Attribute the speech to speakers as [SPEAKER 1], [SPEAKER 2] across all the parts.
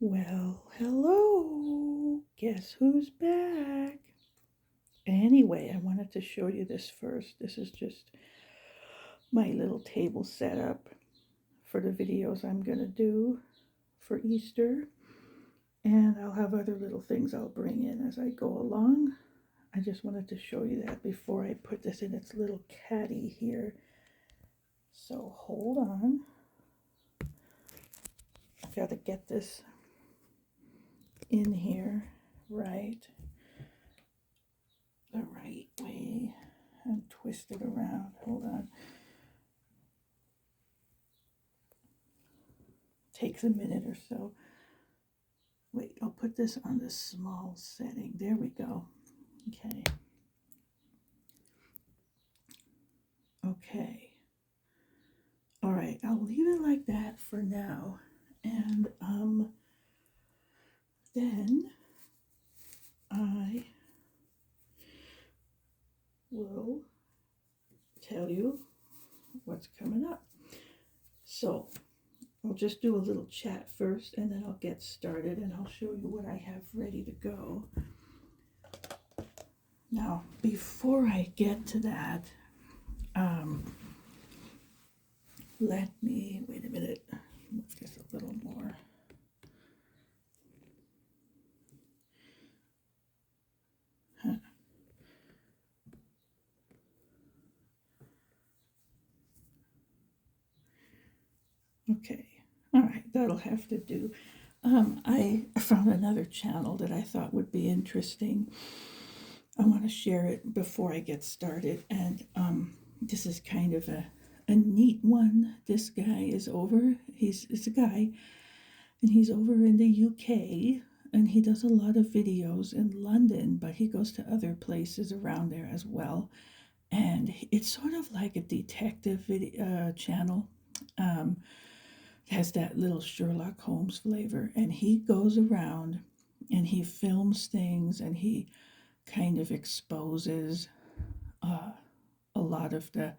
[SPEAKER 1] Well, hello. Guess who's back? Anyway, I wanted to show you this first. This is just my little table setup for the videos I'm going to do for Easter. And I'll have other little things I'll bring in as I go along. I just wanted to show you that before I put this in its little caddy here. So hold on. I've got to get this in here right the right way and twist it around. Hold on. Takes a minute or so. Wait, I'll put this on the small setting. There we go. Okay. Okay. All right, I'll leave it like that for now. And then I will tell you what's coming up. So I'll just do a little chat first and then I'll get started and I'll show you what I have ready to go. Now, before I get to that, let me, wait a minute, move this a little more. Huh. Okay, all right, that'll have to do. I found another channel that I thought would be interesting. I want to share it before I get started, and this is kind of a neat one. This guy is over. It's a guy, and he's over in the UK, and he does a lot of videos in London, but he goes to other places around there as well. And it's sort of like a detective video, channel. Um, has that little Sherlock Holmes flavor, and he goes around and he films things and he kind of exposes a lot of the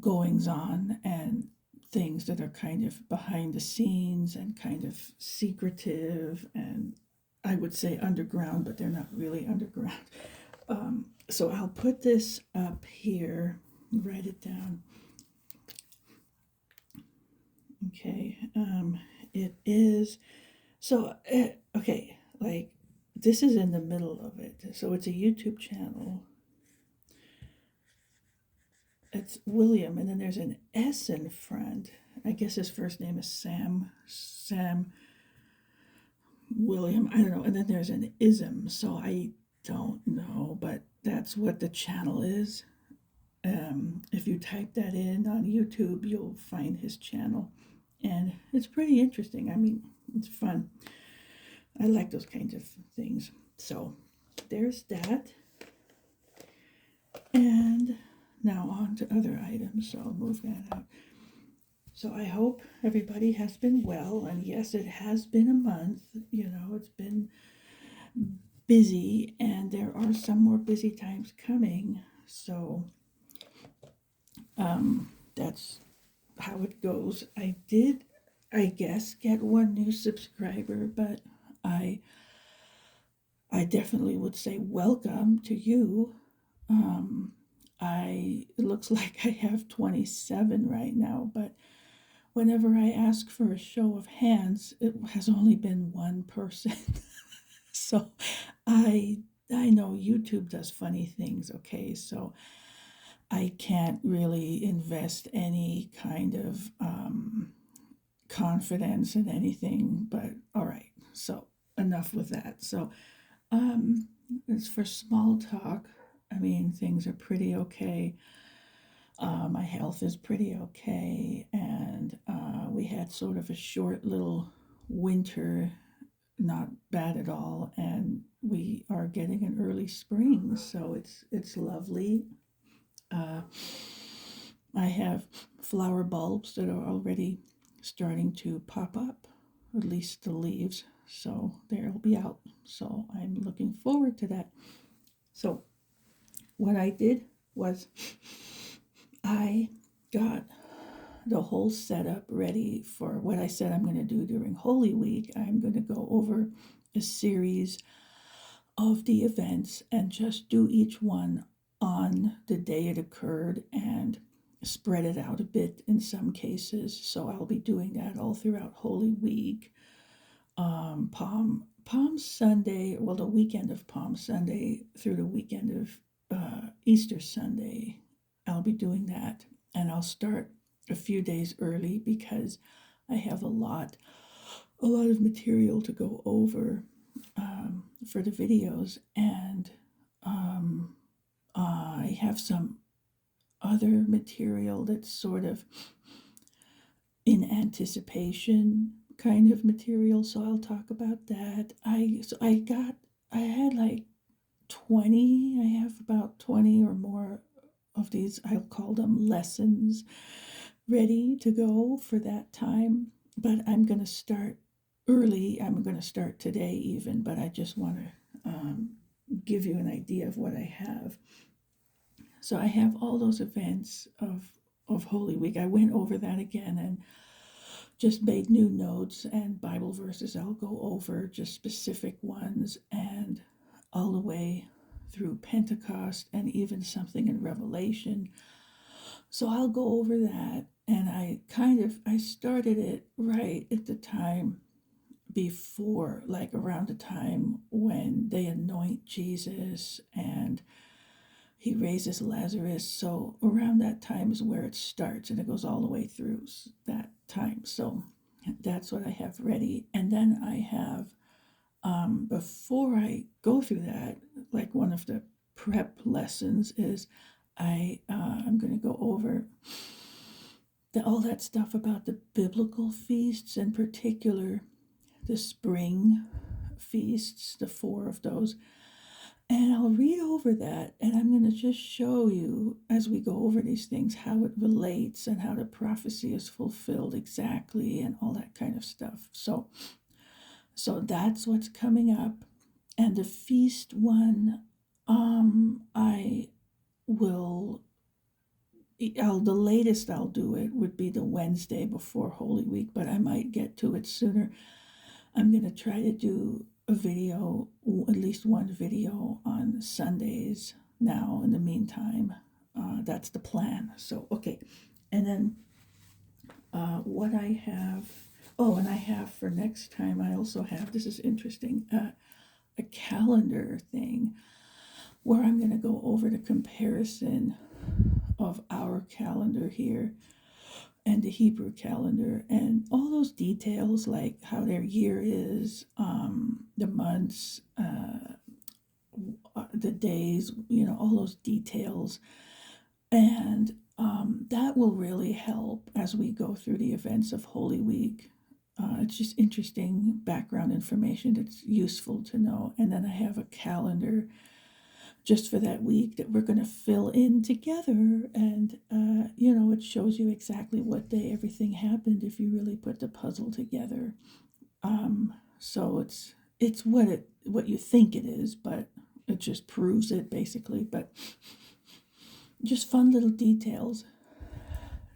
[SPEAKER 1] goings on and things that are kind of behind the scenes and kind of secretive and I would say underground, but they're not really underground. So I'll put this up here, write it down. Okay, it is so okay, like this is in the middle of it. So it's a YouTube channel. It's William, and then there's an S in front. I guess his first name is Sam. Sam William. I don't know. And then there's an ism. So I don't know, but that's what the channel is. If you type that in on YouTube, you'll find his channel, and it's pretty interesting. I mean, it's fun. I like those kinds of things. So there's that. And now on to other items. So I'll move that out. So I hope everybody has been well. And yes, it has been a month. You know, it's been busy, and there are some more busy times coming. So that's how it goes. I did, I guess, get one new subscriber, but I I definitely would say welcome to you. It looks like I have 27 right now, but whenever I ask for a show of hands, it has only been one person. So I know YouTube does funny things, okay? So I can't really invest any kind of confidence in anything, but all right. So enough with that. So as for small talk, I mean, things are pretty okay. My health is pretty okay, and we had sort of a short little winter, not bad at all, and we are getting an early spring, so it's lovely. Uh, I have flower bulbs that are already starting to pop up, at least the leaves, so they'll be out. So I'm looking forward to that. So what I did was I got the whole setup ready for what I said I'm going to do during Holy Week. I'm going to go over a series of the events and just do each one on the day it occurred and spread it out a bit in some cases. So I'll be doing that all throughout Holy Week. Palm Sunday, well, the weekend of Palm Sunday through the weekend of Easter Sunday, I'll be doing that, and I'll start a few days early because I have a lot of material to go over for the videos, and I have some other material that's sort of in anticipation kind of material, so I'll talk about that. I had like 20, I have about 20 or more of these, I'll call them lessons, ready to go for that time. But I'm going to start early. I'm going to start today even, but I just want to give you an idea of what I have. So I have all those events of Holy Week. I went over that again and just made new notes and Bible verses I'll go over, just specific ones, and all the way through Pentecost and even something in Revelation. So I'll go over that, and I started it right at the time before, like around the time when they anoint Jesus and he raises Lazarus. So around that time is where it starts, and it goes all the way through that time. So that's what I have ready. And then I have, before I go through that, like one of the prep lessons is I'm going to go over all that stuff about the biblical feasts, in particular the spring feasts, the 4 of those. And I'll read over that, and I'm going to just show you as we go over these things how it relates and how the prophecy is fulfilled exactly and all that kind of stuff. So that's what's coming up. And the feast one, I will, the latest I'll do it would be the Wednesday before Holy Week, but I might get to it sooner. I'm going to try to do a video, at least one video on Sundays now in the meantime. That's the plan. So, okay. And then what I have, and I have for next time, I also have, this is interesting, a calendar thing where I'm going to go over the comparison of our calendar here and the Hebrew calendar and all those details, like how their year is, the months, the days, all those details. And that will really help as we go through the events of Holy Week. It's just interesting background information that's useful to know. And then I have a calendar just for that week that we're going to fill in together. And, it shows you exactly what day everything happened if you really put the puzzle together. So it's what you think it is, but it just proves it basically. But just fun little details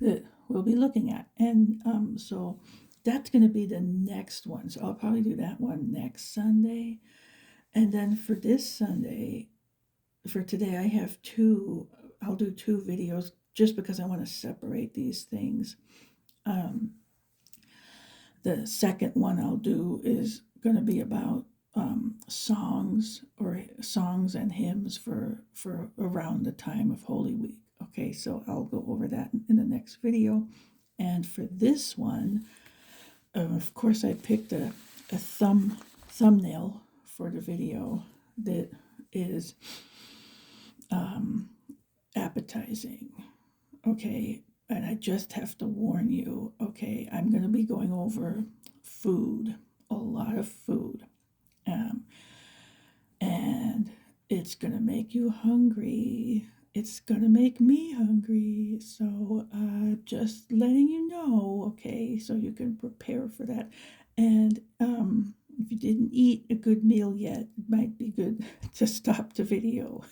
[SPEAKER 1] that we'll be looking at. And so that's going to be the next one. So I'll probably do that one next Sunday. And then for this Sunday, for today, I have I'll do 2 videos just because I want to separate these things. The second one I'll do is going to be about songs and hymns for around the time of Holy Week. Okay, so I'll go over that in the next video. And for this one, of course, I picked a thumbnail for the video that is appetizing. Okay, and I just have to warn you, okay, I'm going to be going over food, a lot of food. And it's going to make you hungry. It's going to make me hungry. So just letting you know, okay, so you can prepare for that. And if you didn't eat a good meal yet, it might be good to stop the video.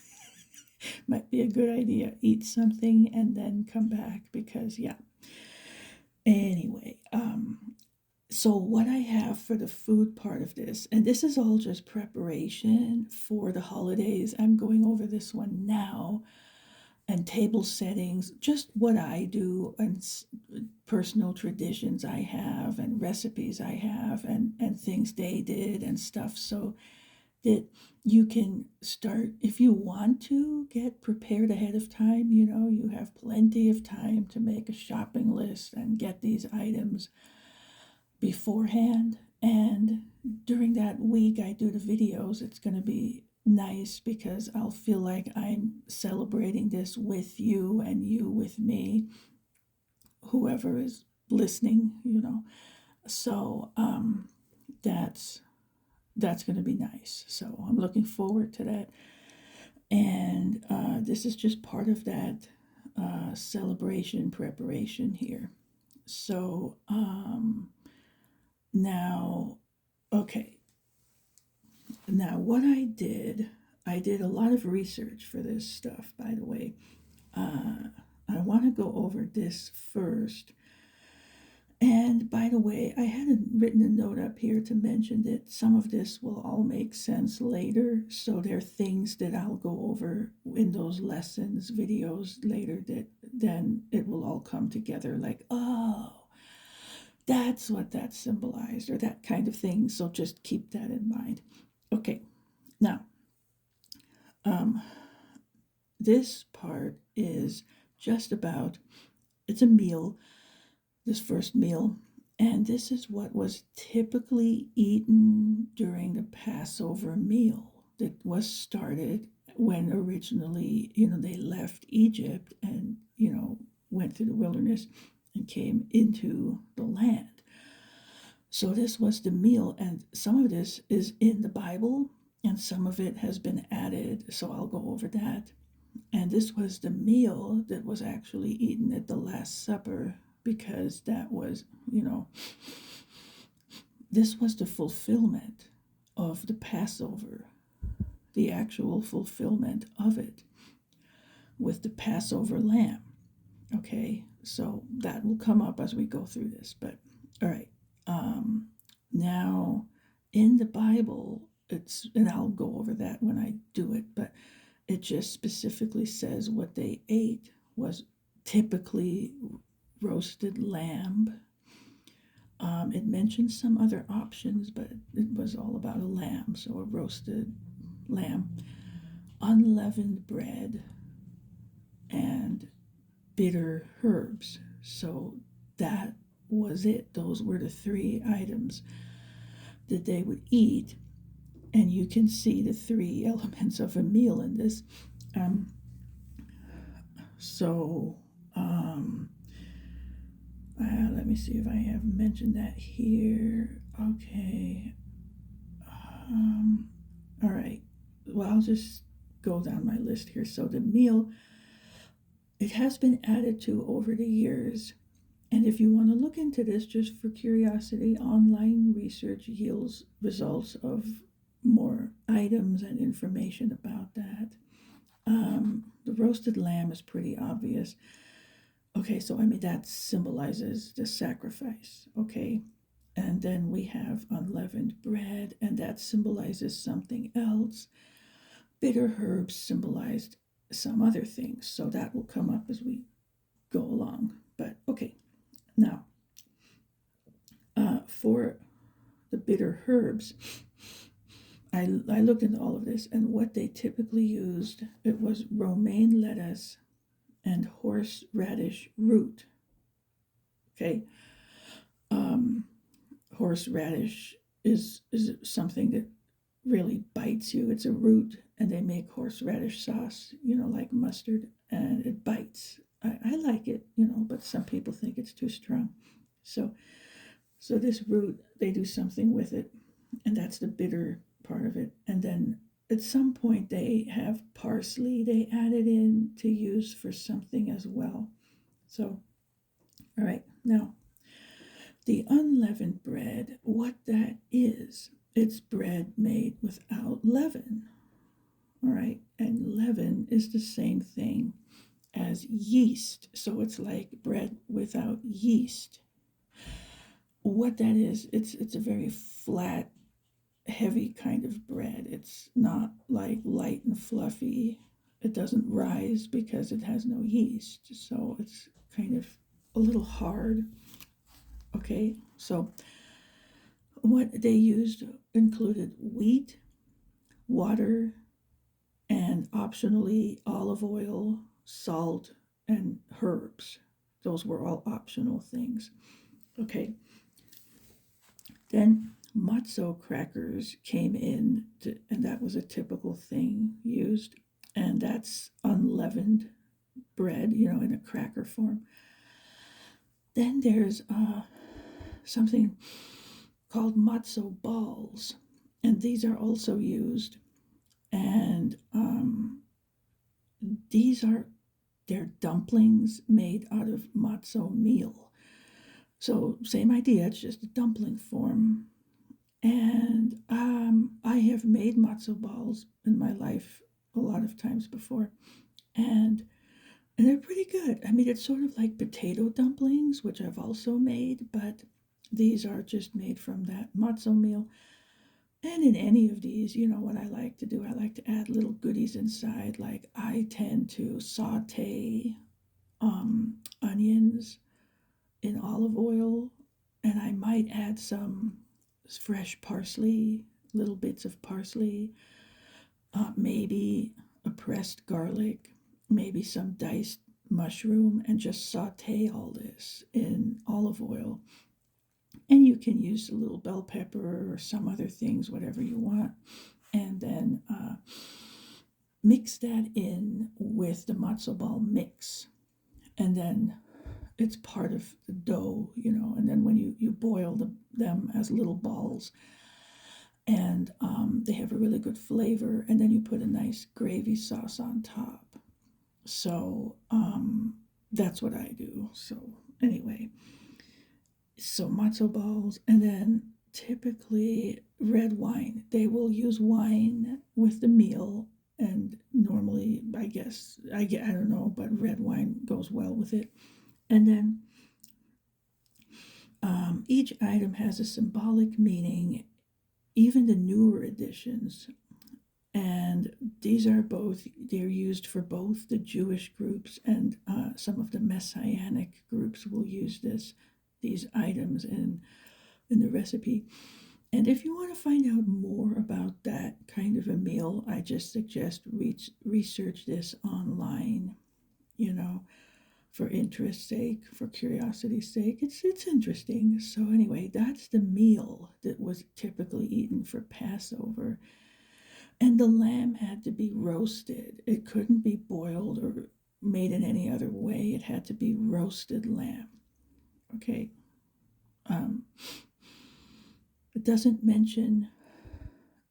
[SPEAKER 1] Might be a good idea. Eat something and then come back because, yeah. Anyway, so what I have for the food part of this, and this is all just preparation for the holidays. I'm going over this one now, and table settings, just what I do, and personal traditions I have, and recipes I have, and things they did and stuff, so that you can start if you want to get prepared ahead of time. You have plenty of time to make a shopping list and get these items beforehand. And during that week I do the videos, it's going to be nice because I'll feel like I'm celebrating this with you and you with me, whoever is listening. So that's going to be nice. So I'm looking forward to that. And this is just part of that celebration preparation here. So now, okay, now what I did a lot of research for this stuff, by the way. I want to go over this first. And by the way, I hadn't written a note up here to mention that some of this will all make sense later. So there are things that I'll go over in those lessons, videos later, that then it will all come together like, oh, that's what that symbolized, or that kind of thing. So just keep that in mind. Okay, now, um, this part is just about it's a meal, this first meal, and this is what was typically eaten during the Passover meal that was started when originally, they left Egypt and, went through the wilderness and came into the land. So this was the meal, and some of this is in the Bible and some of it has been added. So I'll go over that. And this was the meal that was actually eaten at the Last Supper because that was, this was the fulfillment of the Passover, the actual fulfillment of it with the Passover lamb. Okay, so that will come up as we go through this. But all right, now in the Bible, and I'll go over that when I do it, but it just specifically says what they ate was typically roasted lamb. It mentioned some other options, but it was all about a lamb, so a roasted lamb, unleavened bread, and bitter herbs. So that was it. Those were the three items that they would eat. And you can see the three elements of a meal in this. Um, so, um, let me see if I have mentioned that here. Okay. All right. Well, I'll just go down my list here. So the meal, it has been added to over the years. And if you want to look into this just for curiosity, online research yields results of more items and information about that. The roasted lamb is pretty obvious. Okay, so I mean, that symbolizes the sacrifice. Okay, and then we have unleavened bread, and that symbolizes something else. Bitter herbs symbolized some other things, so that will come up as we go along. But okay, now for the bitter herbs, I looked into all of this, and what they typically used, it was romaine lettuce and horseradish root. Okay, um, horseradish is something that really bites you. It's a root, and they make horseradish sauce, like mustard, and it bites. I like it, but some people think it's too strong. So this root, they do something with it, and that's the bitter part of it. And then at some point they have parsley they added in to use for something as well. So, all right, now the unleavened bread, what that is, it's bread made without leaven. All right, and leaven is the same thing as yeast. So it's like bread without yeast. what that is, it's a very flat, heavy kind of bread. It's not like light and fluffy. It doesn't rise because it has no yeast, so it's kind of a little hard. Okay, so what they used included wheat, water, and optionally olive oil, salt, and herbs. Those were all optional things. Okay, then matzo crackers came in, and that was a typical thing used, and that's unleavened bread, in a cracker form. Then there's something called matzo balls, and these are also used, and these are they're dumplings made out of matzo meal. So same idea, it's just a dumpling form. And I have made matzo balls in my life a lot of times before, and they're pretty good. I mean, it's sort of like potato dumplings, which I've also made, but these are just made from that matzo meal. And in any of these, what I like to do, I like to add little goodies inside. Like I tend to saute onions in olive oil, and I might add some fresh parsley, little bits of parsley, maybe a pressed garlic, maybe some diced mushroom, and just saute all this in olive oil. And you can use a little bell pepper or some other things, whatever you want. And then mix that in with the matzo ball mix. And then it's part of the dough, and then when you boil them as little balls, and they have a really good flavor, and then you put a nice gravy sauce on top. So that's what I do. So anyway, so matzo balls, and then typically red wine. They will use wine with the meal, and normally, I don't know, but red wine goes well with it. And then each item has a symbolic meaning, even the newer editions. And they're used for both the Jewish groups and some of the Messianic groups will use these items in the recipe. And if you want to find out more about that kind of a meal, I just suggest research this online, you know, for interest's sake, for curiosity's sake. It's interesting. So anyway, that's the meal that was typically eaten for Passover. And the lamb had to be roasted. It couldn't be boiled or made in any other way. It had to be roasted lamb. Okay. Um, it doesn't mention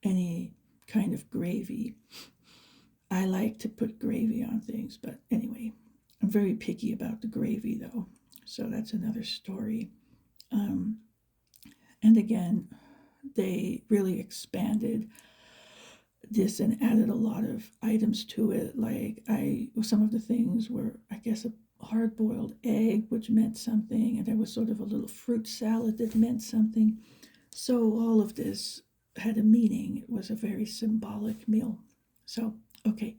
[SPEAKER 1] any kind of gravy. I like to put gravy on things, but anyway, I'm very picky about the gravy though. So that's another story. Um, and again, they really expanded this and added a lot of items to it. Like some of the things were, I guess, a hard-boiled egg, which meant something, and there was sort of a little fruit salad that meant something. So all of this had a meaning. It was a very symbolic meal. So okay,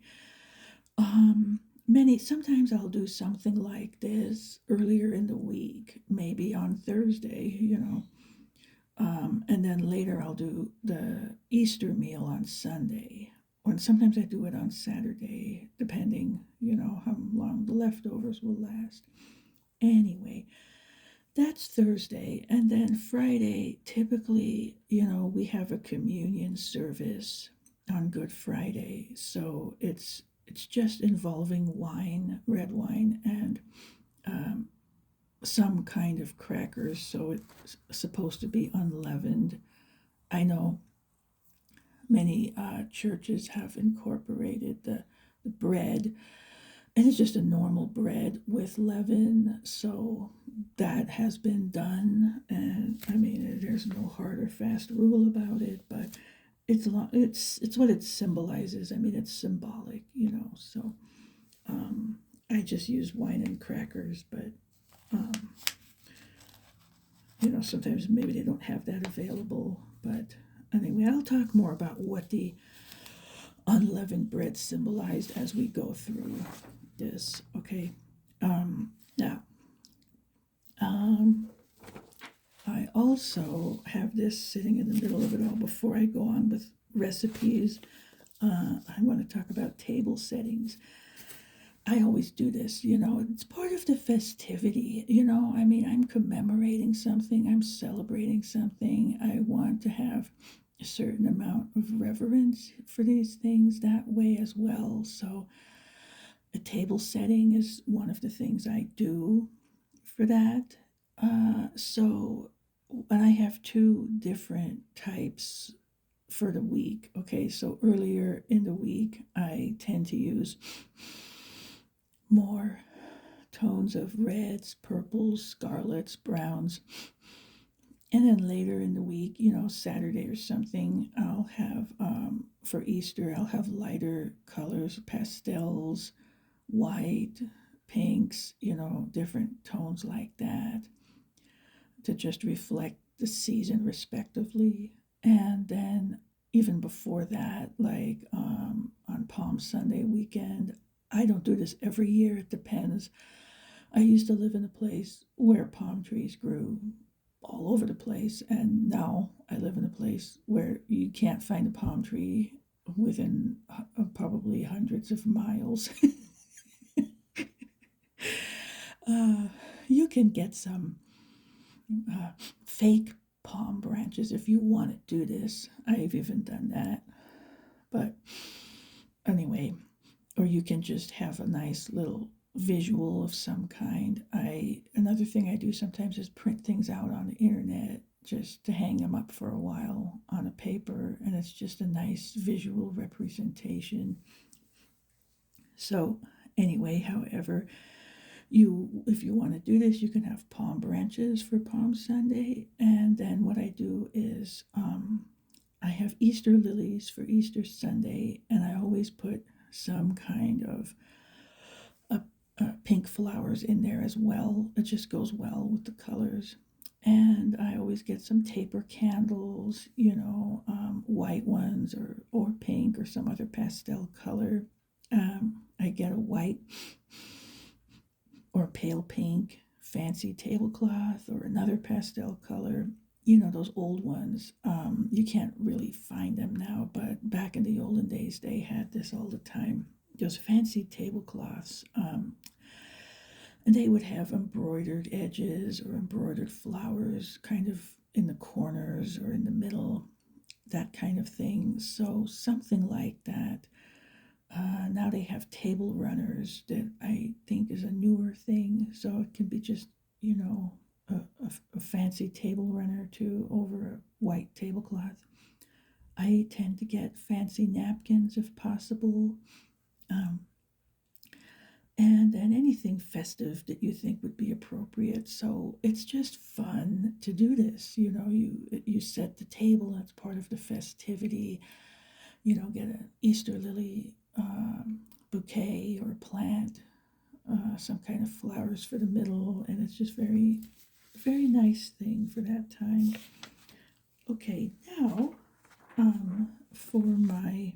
[SPEAKER 1] sometimes I'll do something like this earlier in the week, maybe on Thursday, and then later I'll do the Easter meal on Sunday. Or sometimes I do it on Saturday, depending, how long the leftovers will last. Anyway, that's Thursday. And then Friday, typically, we have a communion service on Good Friday. So it's just involving wine, red wine, and some kind of crackers, so it's supposed to be unleavened. I know many churches have incorporated the bread, and it's just a normal bread with leaven, so that has been done. And I mean, there's no hard or fast rule about it, but it's what it symbolizes. I mean, it's symbolic, So I just use wine and crackers, but um, sometimes maybe they don't have that available. But anyway, I'll talk more about what the unleavened bread symbolized as we go through this. Okay. Now, um, I also have this sitting in the middle of it all before I go on with recipes. I want to talk about table settings. I always do this, it's part of the festivity, I mean, I'm commemorating something, I'm celebrating something. I want to have a certain amount of reverence for these things that way as well. So, a table setting is one of the things I do for that. So, and I have two different types for the week. Okay, so earlier in the week, I tend to use more tones of reds, purples, scarlets, browns. And then later in the week, Saturday or something, I'll have, for Easter, I'll have lighter colors, pastels, white, pinks, different tones like that to just reflect the season respectively. And then even before that, like on Palm Sunday weekend, I don't do this every year, it depends. I used to live in a place where palm trees grew all over the place, and now I live in a place where you can't find a palm tree within probably hundreds of miles. uh, you can get some uh, fake palm branches if you want to do this. I've even done that. But anyway, or you can just have a nice little visual of some kind. Another thing I do sometimes is print things out on the internet just to hang them up for a while on a paper, and it's just a nice visual representation. So anyway, however, if you want to do this, you can have palm branches for Palm Sunday. And then what I do is I have Easter lilies for Easter Sunday, and I always put some kind of pink flowers in there as well. It just goes well with the colors. And I always get some taper candles, white ones or pink or some other pastel color. I get a white or pale pink fancy tablecloth or another pastel color. Those old ones. You can't really find them now, but back in the olden days, they had this all the time. Those fancy tablecloths. And they would have embroidered edges or embroidered flowers kind of in the corners or in the middle, that kind of thing. So, something like that. Now they have table runners that I think is a newer thing. So, it can be just, a fancy table runner too over a white tablecloth. I tend to get fancy napkins if possible. Um, and then anything festive that you think would be appropriate. So it's just fun to do this. You set the table. That's part of the festivity. Get an Easter lily bouquet or plant, some kind of flowers for the middle, and it's just very, very nice thing for that time. Okay, now for my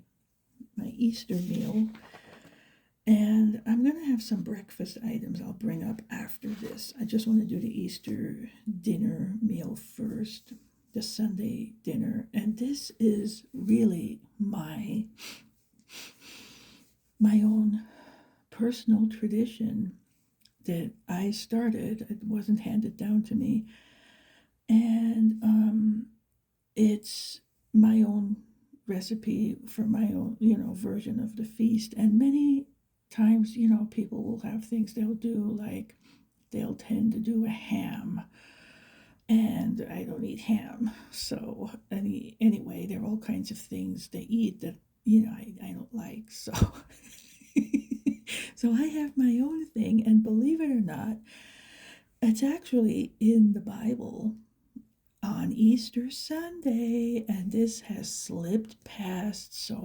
[SPEAKER 1] Easter meal. And I'm going to have some breakfast items I'll bring up after this. I just want to do the Easter dinner meal first, the Sunday dinner. And this is really my own personal tradition that I started. It wasn't handed down to me. And it's my own recipe for my own, version of the feast. And many times, people will have things they'll do, like they'll tend to do a ham, and I don't eat ham. So anyway, there are all kinds of things they eat that I don't like. So so I have my own thing, and believe it or not, it's actually in the Bible on Easter Sunday, and this has slipped past so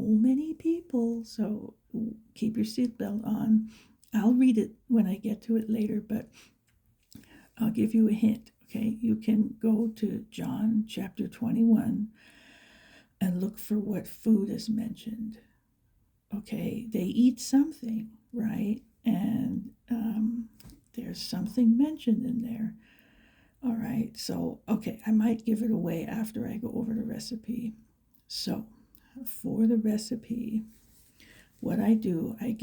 [SPEAKER 1] many people. So keep your seatbelt on. I'll read it when I get to it later, but I'll give you a hint. Okay, you can go to John chapter 21 and look for what food is mentioned. Okay, they eat something, right? And there's something mentioned in there. All right, so, okay, I might give it away after I go over the recipe. So, for the recipe, what I do, I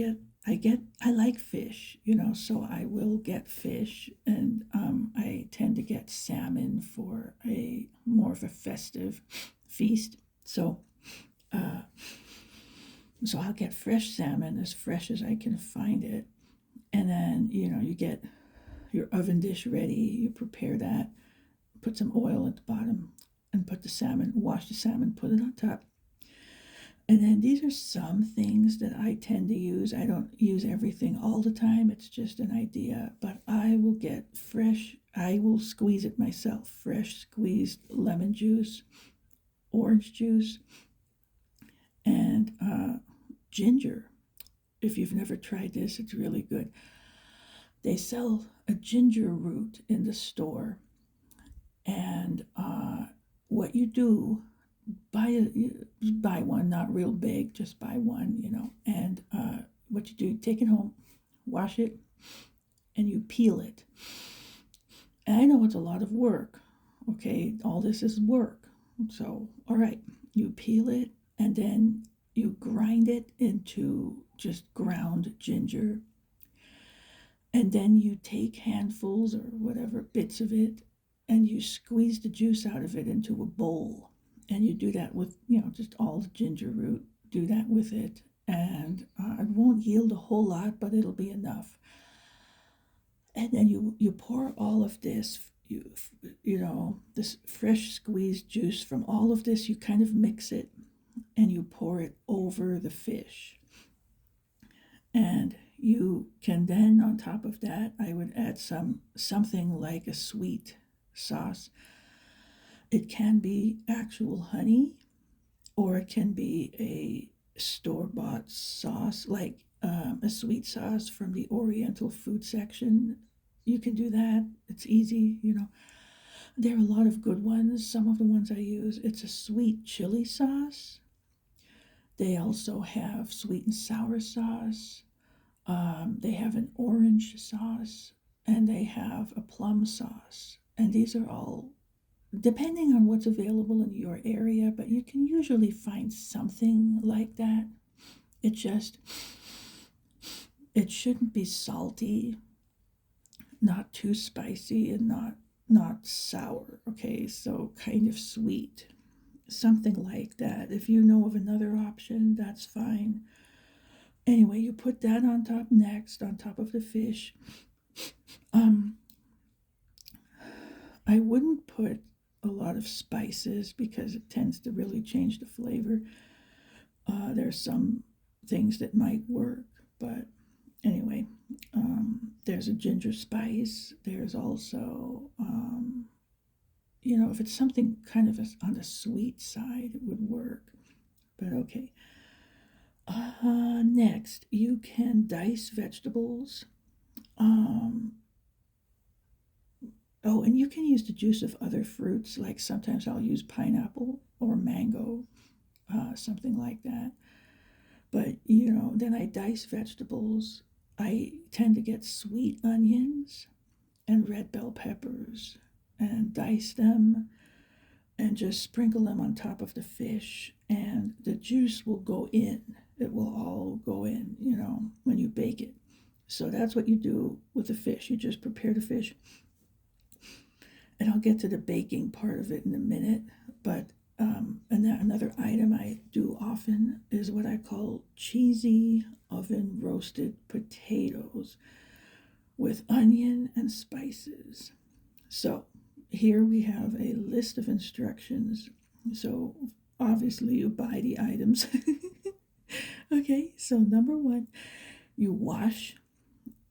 [SPEAKER 1] like fish, so I will get fish, and I tend to get salmon for a more of a festive feast. Uh, so I'll get fresh salmon, as fresh as I can find it, and then you get your oven dish ready. You prepare that, put some oil at the bottom, and put the salmon. Wash the salmon, put it on top. And then these are some things that I tend to use. I don't use everything all the time, it's just an idea. But I will get fresh, I will squeeze it myself, fresh squeezed lemon juice, orange juice, and ginger. If you've never tried this, it's really good. They sell a ginger root in the store. And what you do, buy one, not real big, just buy one, and what you do, take it home, wash it, and you peel it. And I know it's a lot of work. Okay, all this is work. So, all right, you peel it, and then you grind it into just ground ginger. And then you take handfuls or whatever bits of it, and you squeeze the juice out of it into a bowl. And you do that with, just all the ginger root. Do that with it. And it won't yield a whole lot, but it'll be enough. And then you pour all of this, this fresh squeezed juice from all of this, you kind of mix it, and you pour it over the fish. And you can then, on top of that, I would add something like a sweet sauce. It can be actual honey, or it can be a store-bought sauce, like a sweet sauce from the Oriental food section. You can do that. It's easy. There are a lot of good ones. Some of the ones I use, it's a sweet chili sauce. They also have sweet and sour sauce. They have an orange sauce, and they have a plum sauce. And these are all depending on what's available in your area, but you can usually find something like that. It just, it shouldn't be salty, not too spicy, and not sour. Okay, so kind of sweet, something like that. If you know of another option, that's fine. Anyway, you put that on top next, on top of the fish. Um, I wouldn't put a lot of spices because it tends to really change the flavor. There's some things that might work, but anyway, there's a ginger spice. There's also, if it's something kind of on the sweet side, it would work. But okay. Next, you can dice vegetables. Oh, and you can use the juice of other fruits. Like sometimes I'll use pineapple or mango, something like that. But, then I dice vegetables. I tend to get sweet onions and red bell peppers and dice them and just sprinkle them on top of the fish. And the juice will go in. It will all go in, when you bake it. So that's what you do with the fish. You just prepare the fish. And I'll get to the baking part of it in a minute. But another item I do often is what I call cheesy oven roasted potatoes with onion and spices. So here we have a list of instructions. So obviously you buy the items. Okay, so number one, you wash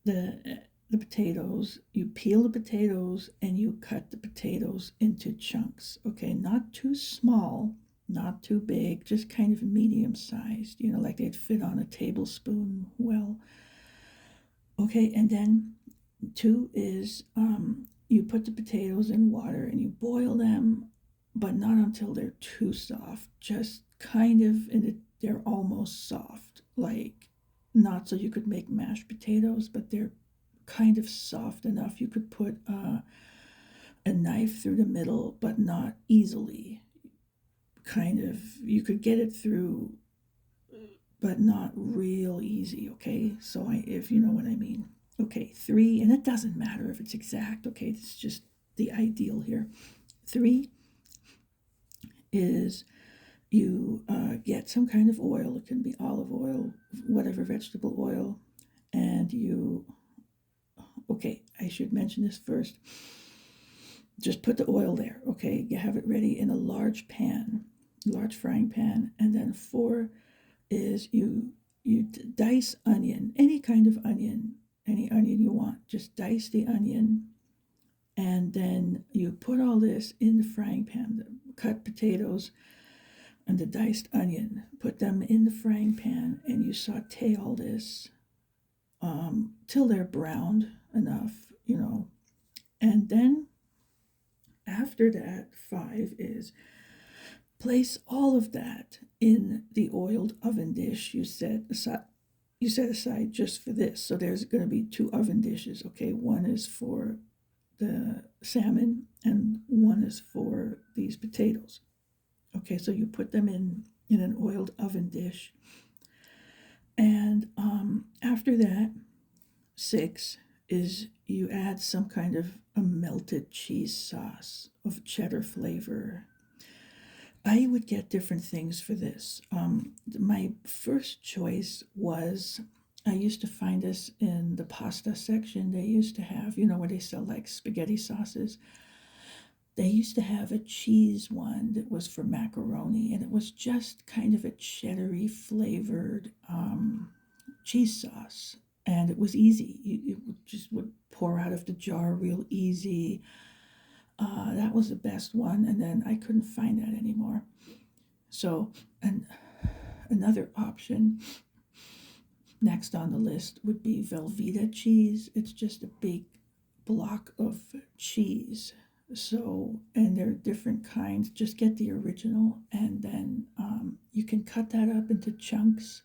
[SPEAKER 1] the potatoes, you peel the potatoes, and you cut the potatoes into chunks. Okay, not too small, not too big, just kind of medium sized, like they'd fit on a tablespoon well. Okay, and then two is you put the potatoes in water and you boil them, but not until they're too soft. Just kind of, they're almost soft. Like, not so you could make mashed potatoes, but they're kind of soft enough you could put a knife through the middle, but not easily. Kind of, you could get it through, but not real easy, okay? So if you know what I mean. Okay, 3, and it doesn't matter if it's exact, okay? It's just the ideal here. 3 is you get some kind of oil. It can be olive oil, whatever vegetable oil, and okay, I should mention this first. Just put the oil there, okay? You have it ready in a large pan, large frying pan, and then 4 is you dice onion, any kind of onion, any onion you want. Just dice the onion, and then you put all this in the frying pan. The cut potatoes and the diced onion, put them in the frying pan, and you saute all this till they're browned enough, And then after that, 5 is place all of that in the oiled oven dish you set aside just for this. So there's going to be 2 oven dishes, okay? One is for the salmon and one is for these potatoes. Okay, so you put them in an oiled oven dish. And after that, 6 is you add some kind of a melted cheese sauce of cheddar flavor. I would get different things for this. My first choice was, I used to find this in the pasta section. They used to have, where they sell like spaghetti sauces. They used to have a cheese one that was for macaroni, and it was just kind of a cheddar-y flavored cheese sauce. And it was easy. You just would pour out of the jar real easy. That was the best one, and then I couldn't find that anymore. So, and another option next on the list would be Velveeta cheese. It's just a big block of cheese. So, and there are different kinds. Just get the original, and then you can cut that up into chunks,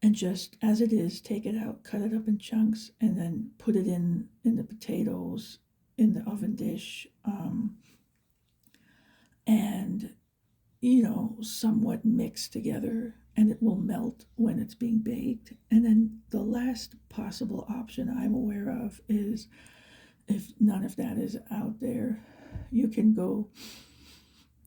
[SPEAKER 1] and just as it is, take it out, cut it up in chunks, and then put it in the potatoes in the oven dish, and somewhat mixed together, and it will melt when it's being baked. And then the last possible option I'm aware of is, if none of that is out there, you can go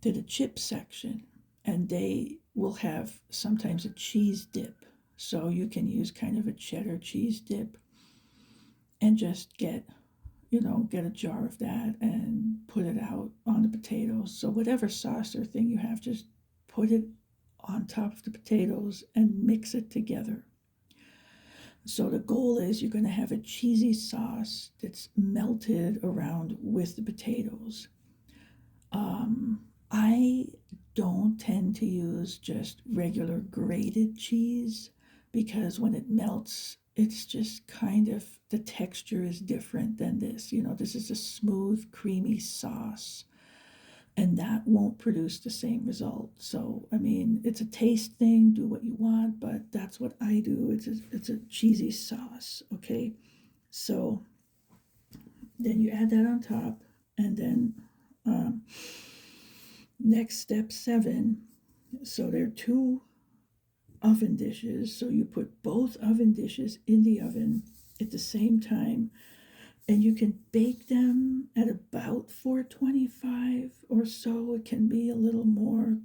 [SPEAKER 1] to the chip section, and they will have sometimes a cheese dip. So you can use kind of a cheddar cheese dip and just get a jar of that and put it out on the potatoes. So whatever sauce or thing you have, just put it on top of the potatoes and mix it together. So the goal is you're going to have a cheesy sauce that's melted around with the potatoes. I don't tend to use just regular grated cheese, because when it melts, it's just kind of, the texture is different than this. This is a smooth, creamy sauce, and that won't produce the same result. So, I mean, it's a taste thing, do what you want, but that's what I do. It's a cheesy sauce, okay? So then you add that on top, and then next step 7. So there are 2 oven dishes. So you put both oven dishes in the oven at the same time, and you can bake them at about 425 or so. It can be a little more,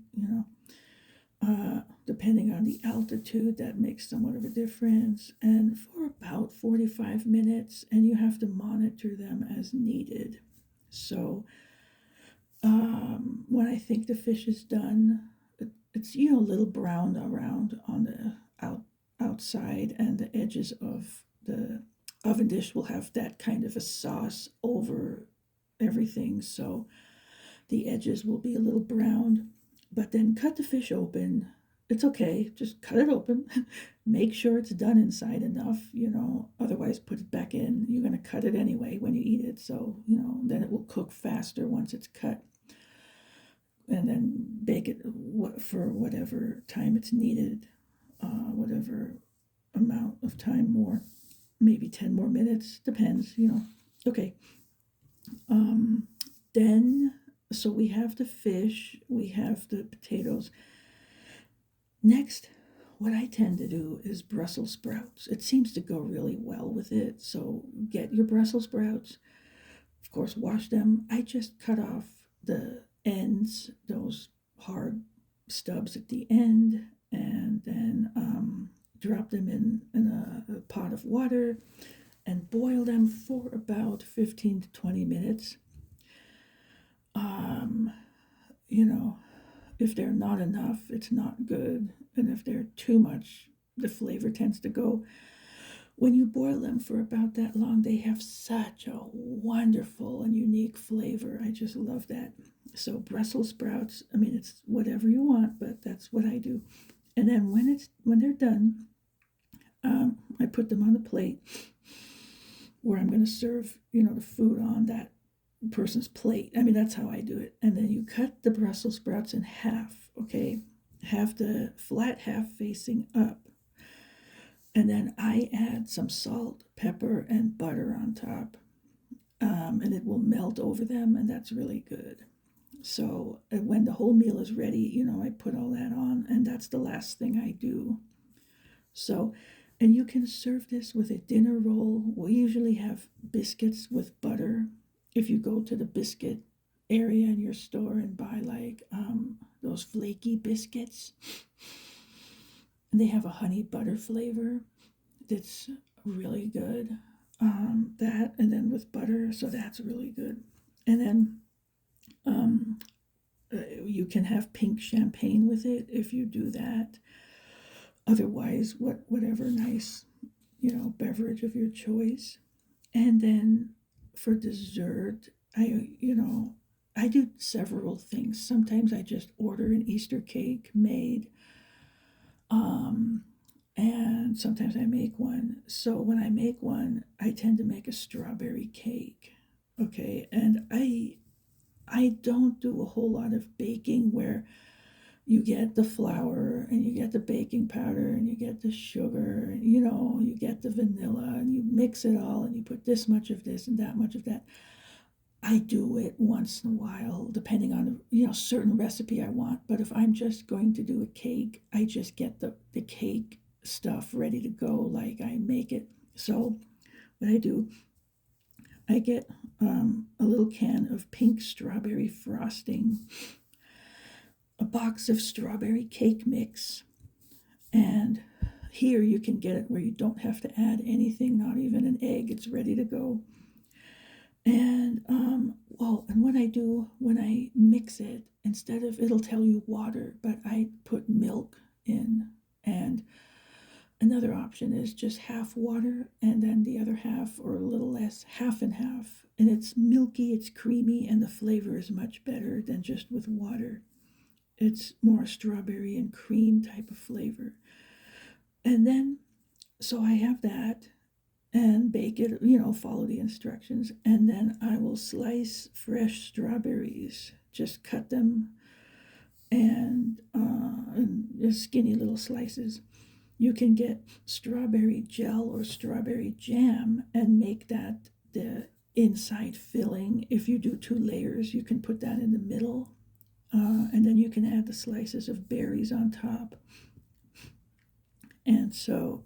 [SPEAKER 1] depending on the altitude. That makes somewhat of a difference. And for about 45 minutes, and you have to monitor them as needed. So when I think the fish is done, it's a little brown around on the outside, and the edges of the oven dish will have that kind of a sauce over everything, so the edges will be a little browned. But then cut the fish open, it's okay. Just cut it open. Make sure it's done inside enough, otherwise put it back in. You're going to cut it anyway when you eat it. So, then it will cook faster once it's cut. And then bake it for whatever time it's needed, whatever amount of time more, maybe 10 more minutes, depends. Okay. Um, then, so we have the fish, we have the potatoes. Next, what I tend to do is Brussels sprouts. It seems to go really well with it. So get your Brussels sprouts. Of course, wash them. I just cut off the ends, those hard stubs at the end, and then drop them in a pot of water and boil them for about 15 to 20 minutes. Um, you know, if they're not enough, it's not good. And if they're too much, the flavor tends to go. When you boil them for about that long, they have such a wonderful and unique flavor. I just love that. So Brussels sprouts, I mean, it's whatever you want, but that's what I do. And then when they're done, I put them on the plate where I'm going to serve, the food on that person's plate. I mean, that's how I do it. And then you cut the Brussels sprouts in half, okay? Have the flat half facing up. And then I add some salt, pepper, and butter on top. And it will melt over them, and that's really good. So when the whole meal is ready, I put all that on, and that's the last thing I do. So, and you can serve this with a dinner roll. We usually have biscuits with butter. If you go to the biscuit area in your store and buy like those flaky biscuits, and they have a honey butter flavor that's really good. That and then with butter, so that's really good. And then you can have pink champagne with it if you do that. Otherwise, whatever nice, beverage of your choice. And then for dessert, I do several things. Sometimes I just order an Easter cake made. Um, and sometimes I make one. So when I make one, I tend to make a strawberry cake. Okay, and I don't do a whole lot of baking where you get the flour and you get the baking powder and you get the sugar and you get the vanilla and you mix it all and you put this much of this and that much of that. I do it once in a while depending on certain recipe I want, but if I'm just going to do a cake, I just get the cake stuff ready to go, like I make it. So what I do, I get a little can of pink strawberry frosting, a box of strawberry cake mix, and here you can get it where you don't have to add anything, not even an egg. It's ready to go. And and what I do when I mix it, instead of it'll tell you water, but I put milk in. And another option is just half water and then the other half, or a little less, half and half. And it's milky, it's creamy, and the flavor is much better than just with water. It's more strawberry and cream type of flavor. And then, so I have that and bake it, follow the instructions. And then I will slice fresh strawberries, just cut them and skinny little slices. You can get strawberry gel or strawberry jam and make that the inside filling. If you do 2 layers, you can put that in the middle. And then you can add the slices of berries on top. And so,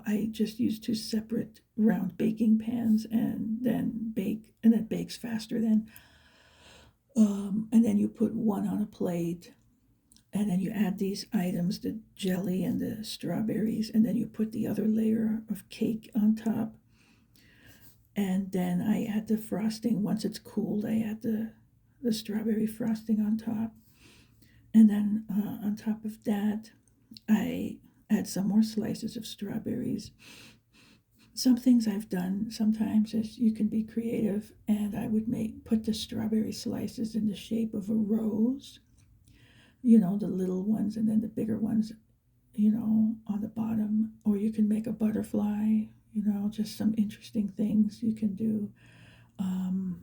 [SPEAKER 1] I just use 2 separate round baking pans and then bake, and it bakes faster then. And then you put one on a plate, and then you add these items, the jelly and the strawberries, and then you put the other layer of cake on top. And then I add the frosting. Once it's cooled, I add the strawberry frosting on top. And then on top of that, I add some more slices of strawberries. Some things I've done sometimes is you can be creative, and I would put the strawberry slices in the shape of a rose. the little ones and then the bigger ones, on the bottom. Or you can make a butterfly, just some interesting things you can do. Um,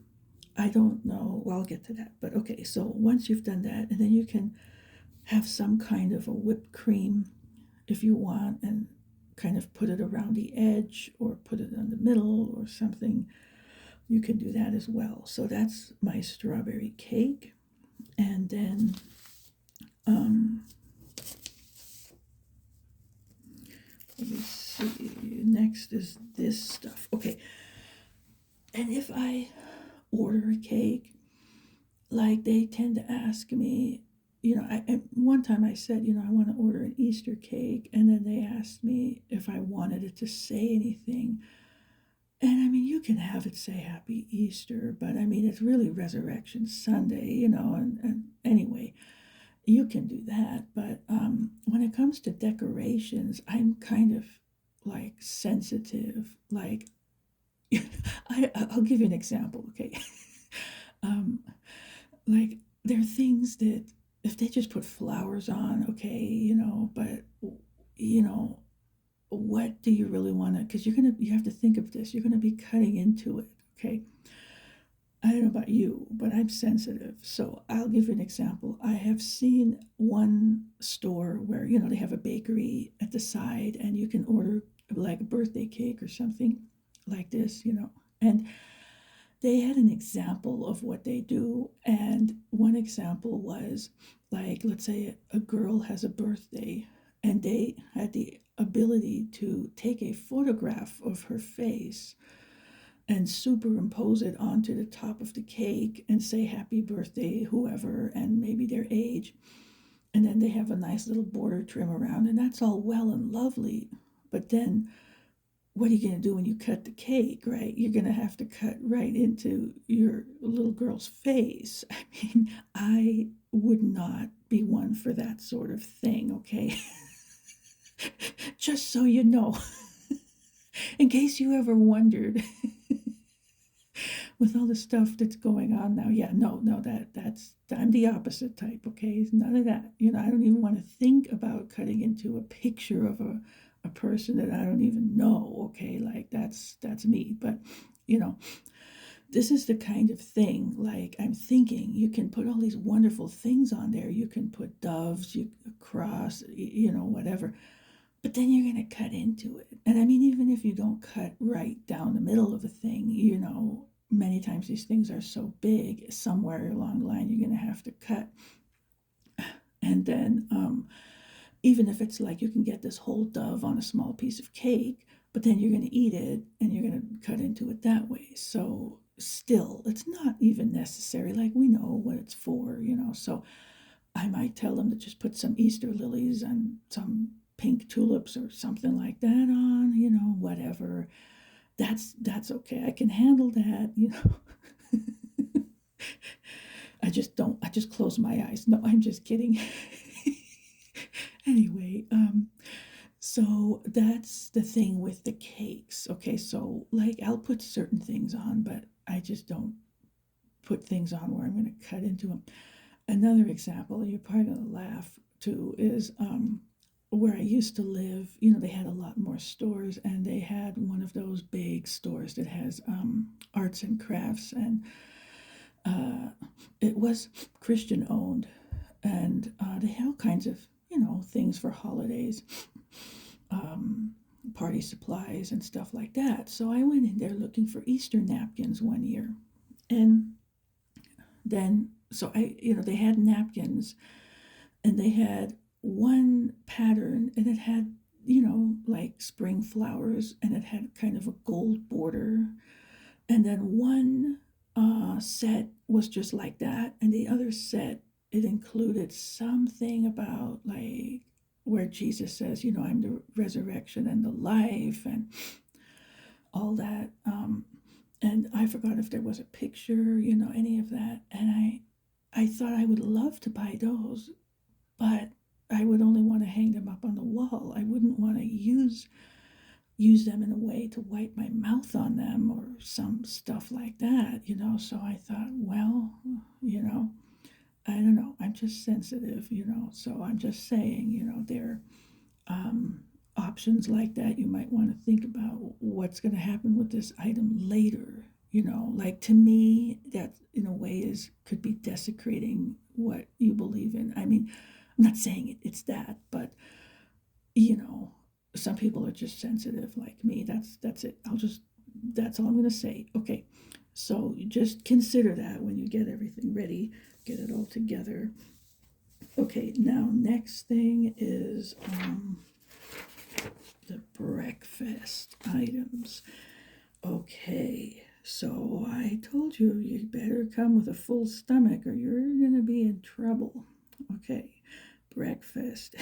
[SPEAKER 1] I don't know. Well, I'll get to that. But okay, so once you've done that, and then you can have some kind of a whipped cream if you want, and kind of put it around the edge or put it in the middle or something. You can do that as well. So that's my strawberry cake. And then um, let me see. Next is this stuff. Okay. And if I order a cake, like they tend to ask me, one time I said, I want to order an Easter cake. And then they asked me if I wanted it to say anything. And I mean, you can have it say Happy Easter, but I mean, it's really Resurrection Sunday, and anyway, you can do that. But when it comes to decorations, I'm kind of like sensitive. Like, I'll give you an example, okay? um, like, there are things that if they just put flowers on, okay, but, you know, what do you really want to, because you have to think of this, you're going to be cutting into it, okay? I don't know about you, but I'm sensitive. So I'll give you an example. I have seen one store where, they have a bakery at the side and you can order like a birthday cake or something like this, and they had an example of what they do. And one example was, like, let's say a girl has a birthday and they had the ability to take a photograph of her face and superimpose it onto the top of the cake and say happy birthday whoever and maybe their age, and then they have a nice little border trim around, and that's all well and lovely. But then what are you going to do when you cut the cake, right? You're going to have to cut right into your little girl's face. I mean, I would not be one for that sort of thing, okay? Just so you know, in case you ever wondered. With all the stuff that's going on now. Yeah, no, that's I'm the opposite type. Okay, none of that. I don't even want to think about cutting into a picture of a person that I don't even know. Okay, like that's me. But you know, this is the kind of thing. Like I'm thinking, you can put all these wonderful things on there. You can put doves, a cross, whatever. But then you're going to cut into it. And I mean, even if you don't cut right down the middle of a thing, many times these things are so big, somewhere along the line, you're going to have to cut. And then, even if it's like you can get this whole dove on a small piece of cake, but then you're going to eat it and you're going to cut into it that way. So, still, it's not even necessary. Like, we know what it's for, So, I might tell them to just put some Easter lilies and some pink tulips or something like that on, whatever. That's okay. I can handle that. I just close my eyes. No, I'm just kidding. Anyway, so that's the thing with the cakes. Okay, so like I'll put certain things on, but I just don't put things on where I'm going to cut into them. Another example, you're probably going to laugh too, is where I used to live. They had a lot more stores, and they had one of those big stores that has arts and crafts, and uh, it was Christian owned, and they had all kinds of things for holidays, um, party supplies, and stuff like that. So I went in there looking for Easter napkins one year, and then so they had napkins, and they had one pattern, and it had like spring flowers, and it had kind of a gold border, and then one set was just like that, and the other set, it included something about like where Jesus says, I'm the resurrection and the life, and all that. And I forgot if there was a picture, any of that. And I thought I would love to buy those, but I would only want to hang them up on the wall. I wouldn't want to use them in a way to wipe my mouth on them or some stuff like that. So I thought, well, you know, I don't know, I'm just sensitive, so I'm just saying, there are options like that. You might want to think about what's going to happen with this item later. Like to me, that in a way could be desecrating what you believe in. I mean, I'm not saying it's that, but you know, some people are just sensitive like me. That's it. That's all I'm going to say. Okay. So you just consider that when you get everything ready, get it all together. Okay, now next thing is the breakfast items. Okay, so I told you you better come with a full stomach or you're going to be in trouble. Okay, breakfast.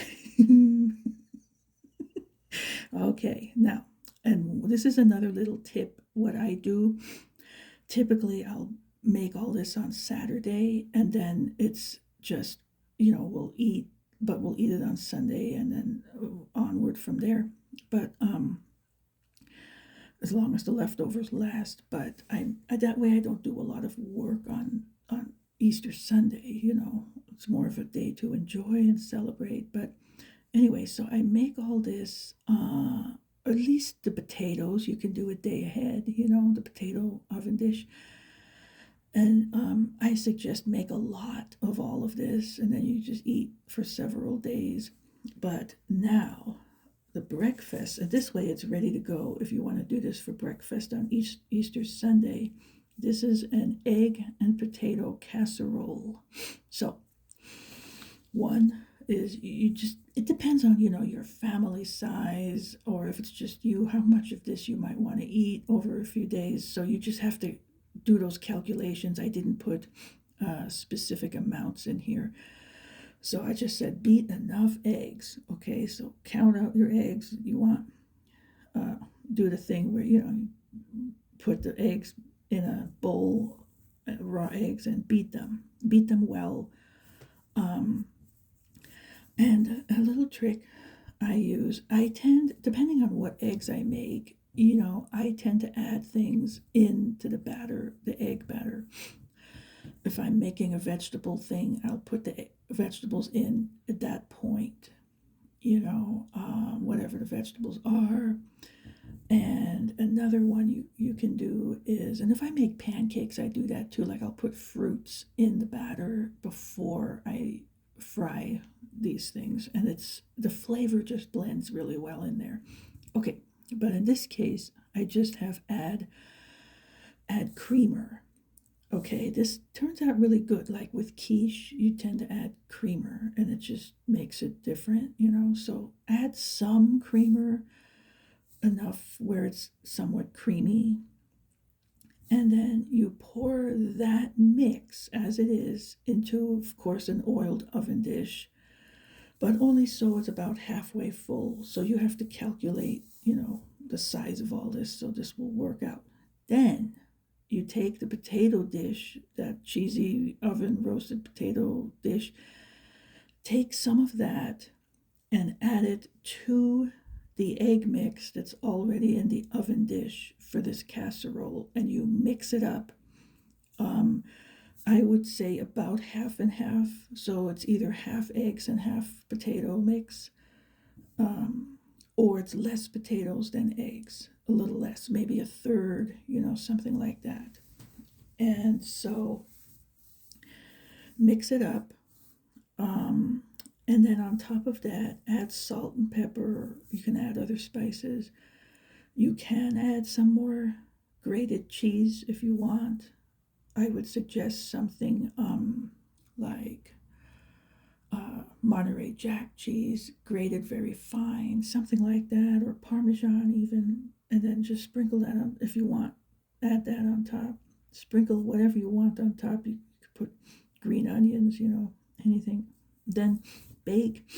[SPEAKER 1] Okay, now, and this is another little tip. What I do typically, I'll make all this on Saturday, and then it's just, we'll eat, but we'll eat it on Sunday and then onward from there. But as long as the leftovers last. But that way I don't do a lot of work on Easter Sunday. It's more of a day to enjoy and celebrate. But anyway, so I make all this. At least the potatoes you can do a day ahead. The potato oven dish. And I suggest make a lot of all of this, and then you just eat for several days. But now the breakfast, and this way it's ready to go if you want to do this for breakfast on Easter Sunday. This is an egg and potato casserole. So one is it depends on your family size, or if it's just you, how much of this you might want to eat over a few days. So you just have to do those calculations. I didn't put specific amounts in here. So I just said beat enough eggs. Okay, so count out your eggs you want. Do the thing where you put the eggs in a bowl, raw eggs, and beat them. Beat them well. And a little trick I tend, depending on what eggs I make, I tend to add things into the batter, the egg batter. If I'm making a vegetable thing, I'll put the vegetables in at that point, whatever the vegetables are. And another one you can do is, and if I make pancakes, I do that too. Like I'll put fruits in the batter before I fry these things, and the flavor just blends really well in there. Okay, but in this case, I just have add creamer. Okay, this turns out really good. Like with quiche, you tend to add creamer, and it just makes it different, So add some creamer, enough where it's somewhat creamy, and then you pour that mix as it is into, of course, an oiled oven dish, but only so it's about halfway full. So you have to calculate, the size of all this, so this will work out. Then you take the potato dish, that cheesy oven roasted potato dish, take some of that and add it to the egg mix that's already in the oven dish for this casserole, and you mix it up. I would say about half and half, so it's either half eggs and half potato mix, or it's less potatoes than eggs, a little less, maybe a third, something like that. And so mix it up. And then on top of that, add salt and pepper. You can add other spices. You can add some more grated cheese if you want. I would suggest something like Monterey Jack cheese, grated very fine, something like that, or Parmesan even. And then just sprinkle that on if you want. Add that on top. Sprinkle whatever you want on top. You could put green onions, anything. Then bake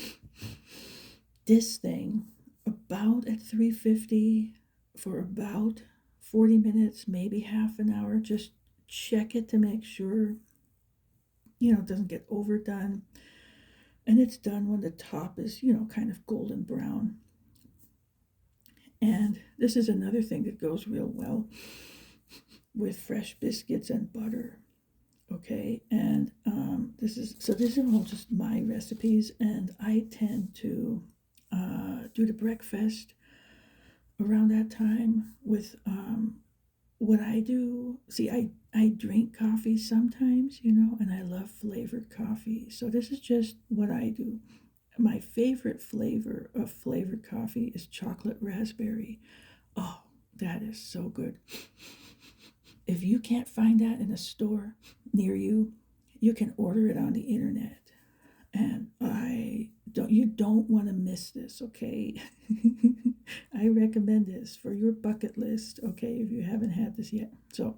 [SPEAKER 1] this thing about at 350 for about 40 minutes, maybe half an hour. Just check it to make sure it doesn't get overdone, and it's done when the top is kind of golden brown. And this is another thing that goes real well with fresh biscuits and butter. Okay, and these are all just my recipes, and I tend to do the breakfast around that time with what I do. See, I drink coffee sometimes, and I love flavored coffee. So this is just what I do. My favorite flavor of flavored coffee is chocolate raspberry. Oh, that is so good. If you can't find that in a store near you, you can order it on the internet. And you don't want to miss this, okay? I recommend this for your bucket list, okay, if you haven't had this yet. So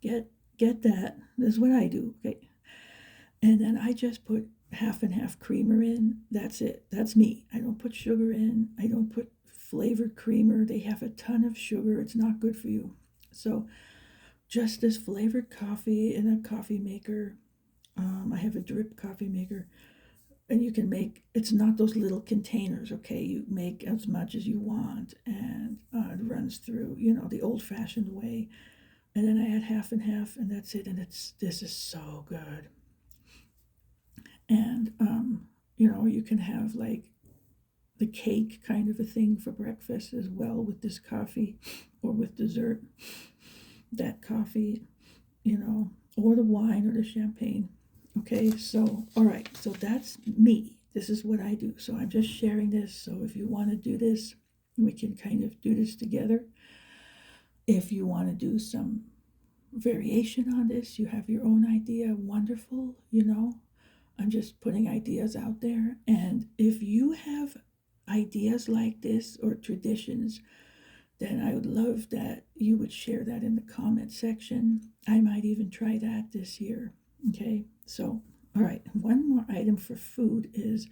[SPEAKER 1] get get that. This is what I do, okay? And then I just put half and half creamer in. That's it. That's me. I don't put sugar in. I don't put flavored creamer. They have a ton of sugar. It's not good for you. So just this flavored coffee in a coffee maker. I have a drip coffee maker, and you can make, it's not those little containers, okay? You make as much as you want, and it runs through, the old fashioned way. And then I add half and half, and that's it. And this is so good. And you can have like the cake kind of a thing for breakfast as well with this coffee, or with dessert, that coffee, or the wine or the champagne. Okay, so all right, so that's me. This is what I do. So I'm just sharing this. So if you want to do this, we can kind of do this together. If you want to do some variation on this, you have your own idea, wonderful. I'm just putting ideas out there. And if you have ideas like this or traditions, then I would love that you would share that in the comment section. I might even try that this year. Okay, so all right, one more item for food is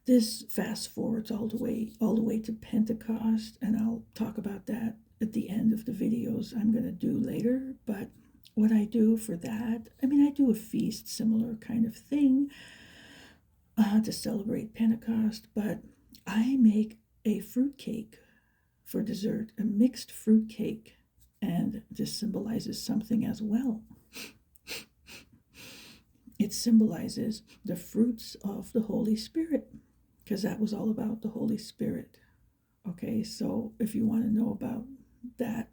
[SPEAKER 1] this fast forwards all the way to Pentecost, and I'll talk about that at the end of the videos I'm going to do later. But what I do for that, I do a feast, similar kind of thing, to celebrate Pentecost, but I make a fruit cake for dessert, a mixed fruit cake, and this symbolizes something as well. It symbolizes the fruits of the Holy Spirit, because that was all about the Holy Spirit. Okay, so if you want to know about that,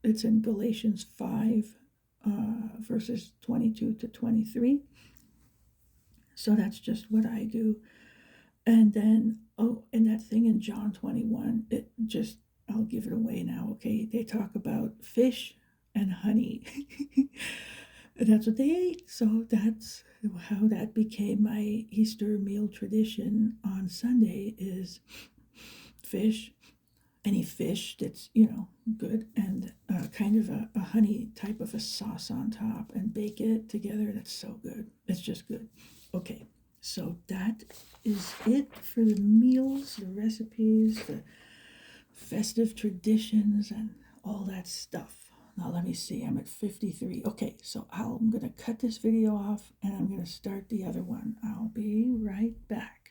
[SPEAKER 1] it's in Galatians 5, verses 22 to 23. So that's just what I do. And then, and that thing in John 21, I'll give it away now, okay? They talk about fish and honey. And that's what they ate. So that's how that became my Easter meal tradition on Sunday is fish, any fish that's, good, and kind of a honey type of a sauce on top, and bake it together. That's so good. It's just good. Okay, so that is it for the meals, the recipes, the festive traditions, and all that stuff. Now let me see, I'm at 53. Okay, so I'm going to cut this video off, and I'm going to start the other one. I'll be right back.